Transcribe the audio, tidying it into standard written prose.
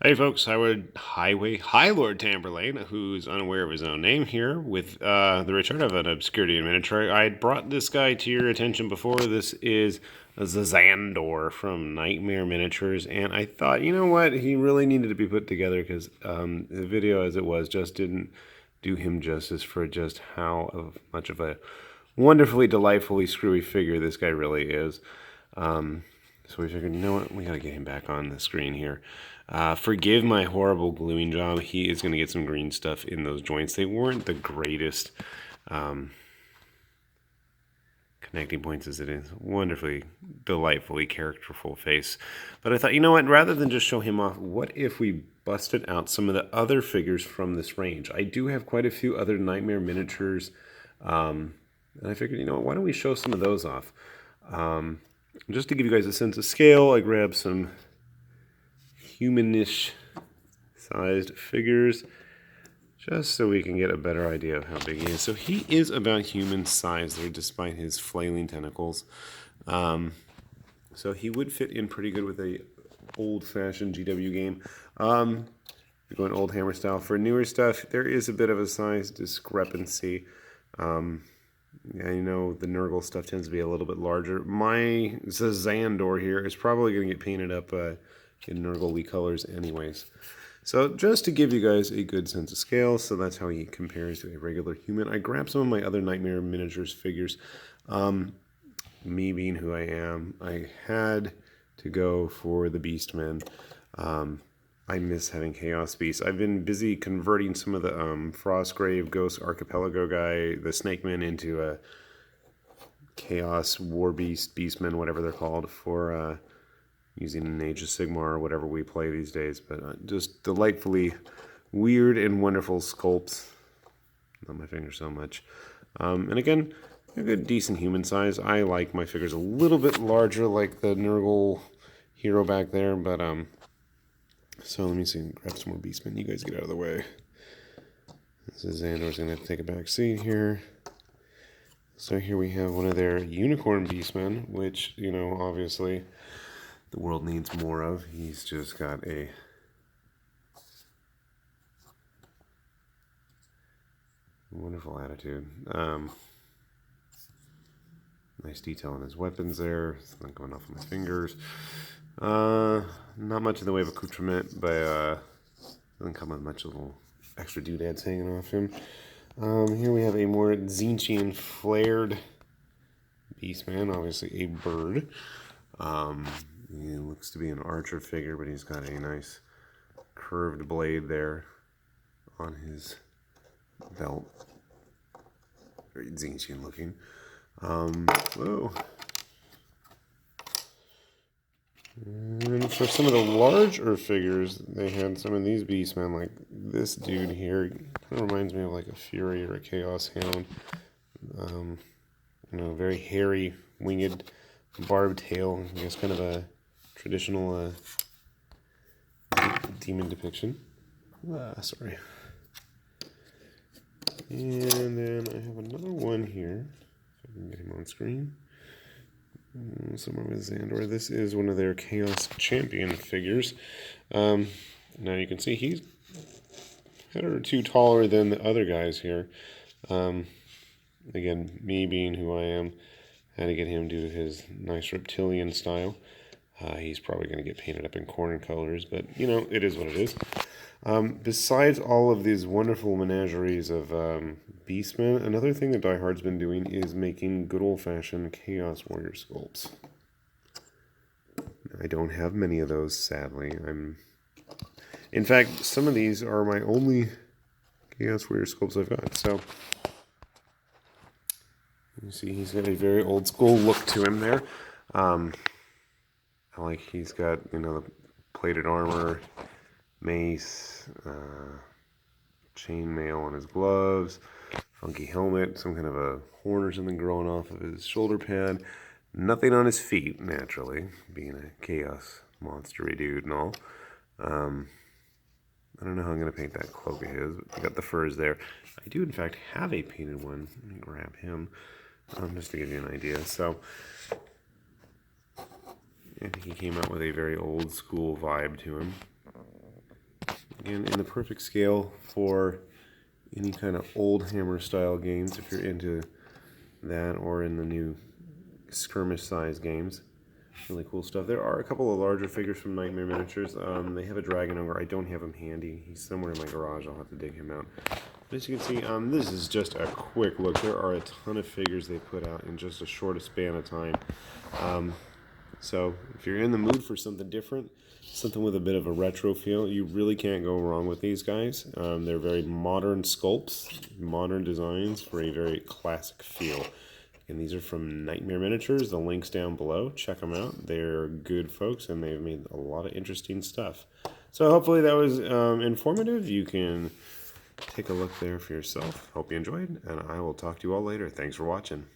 Hey folks, High Lord Tamberlane, who's unaware of his own name here, with the return of an Obscurity in Miniature. I had brought this guy to your attention before. This is a Zzan'dor from Knightmare Miniatures, and I thought, you know what, he really needed to be put together because the video as it was just didn't do him justice for just how much of a wonderfully, delightfully screwy figure this guy really is. So we figured, you know what, we gotta get him back on the screen here. Forgive my horrible gluing job. He is gonna get some green stuff in those joints. They weren't the greatest connecting points as it is. Wonderfully, delightfully characterful face. But I thought, you know what, rather than just show him off, what if we busted out some of the other figures from this range? I do have quite a few other Knightmare Miniatures, and I figured, you know what, why don't we show some of those off? Just to give you guys a sense of scale, I grabbed some humanish sized figures just so we can get a better idea of how big he is. So he is about human size there despite his flailing tentacles. So he would fit in pretty good with a old-fashioned GW game. You're going old hammer style. For newer stuff, there is a bit of a size discrepancy. Yeah, you know, the Nurgle stuff tends to be a little bit larger. My Zzan'dor here is probably going to get painted up in Nurgle-y colors anyways. So just to give you guys a good sense of scale, so that's how he compares to a regular human. I grabbed some of my other Knightmare Miniatures figures. Me being who I am, I had to go for the Beastmen. I miss having Chaos Beasts. I've been busy converting some of the Frostgrave Ghost Archipelago guy, the Snakemen, into a Chaos War Beast, Beastmen, whatever they're called, for using an Age of Sigmar or whatever we play these days. But just delightfully weird and wonderful sculpts. Not my finger so much. And again, a good decent human size. I like my figures a little bit larger, like the Nurgle hero back there, but so let me see, grab some more Beastmen. You guys get out of the way. This is Zzan'dor's going to have to take a back seat here. So here we have one of their Unicorn Beastmen, which, you know, obviously the world needs more of. He's just got a wonderful attitude. Nice detail on his weapons there. Something going off of my fingers. Not much in the way of accoutrement, but doesn't come with much little extra doodads hanging off him. Here we have a more Tzeentchian flared Beastman, obviously a bird. He looks to be an archer figure, but he's got a nice curved blade there on his belt. Very Tzeentchian looking. Whoa. And for some of the larger figures, they had some of these Beastmen, like this dude here. Kind of reminds me of like a Fury or a Chaos Hound. You know, very hairy, winged, barbed tail. I guess kind of a traditional demon depiction. Sorry. And then I have another one here. If I can get him on screen. Somewhere with Zzan'dor. This is one of their Chaos Champion figures. Now you can see he's a head or two taller than the other guys here. Again, me being who I am, had to get him due to his nice reptilian style. He's probably going to get painted up in corn colors, but you know, it is what it is. Besides all of these wonderful menageries of Beastmen, another thing that Die Hard's been doing is making good old-fashioned Chaos Warrior sculpts. I don't have many of those, sadly. In fact, some of these are my only Chaos Warrior sculpts I've got. So, you see he's got a very old-school look to him there. I like he's got, you know, the plated armor, mace, chainmail on his gloves, funky helmet, some kind of a horn or something growing off of his shoulder pad. Nothing on his feet, naturally, being a chaos monstery dude and all. I don't know how I'm going to paint that cloak of his, but I got the furs there. I do, in fact, have a painted one. Let me grab him, just to give you an idea. So, I think he came out with a very old school vibe to him. and in the perfect scale for any kind of old hammer style games if you're into that, or in the new skirmish size games. Really cool stuff. There are a couple of larger figures from Knightmare Miniatures. They have a dragon ogre. I don't have him handy. He's somewhere in my garage. I'll have to dig him out. But as you can see, this is just a quick look. There are a ton of figures they put out in just a short span of time. So if you're in the mood for something different, something with a bit of a retro feel, you really can't go wrong with these guys. They're very modern sculpts, modern designs for a very classic feel. And these are from Knightmare Miniatures. The link's down below. Check them out. They're good folks, and they've made a lot of interesting stuff. So hopefully that was informative. You can take a look there for yourself. Hope you enjoyed, and I will talk to you all later. Thanks for watching.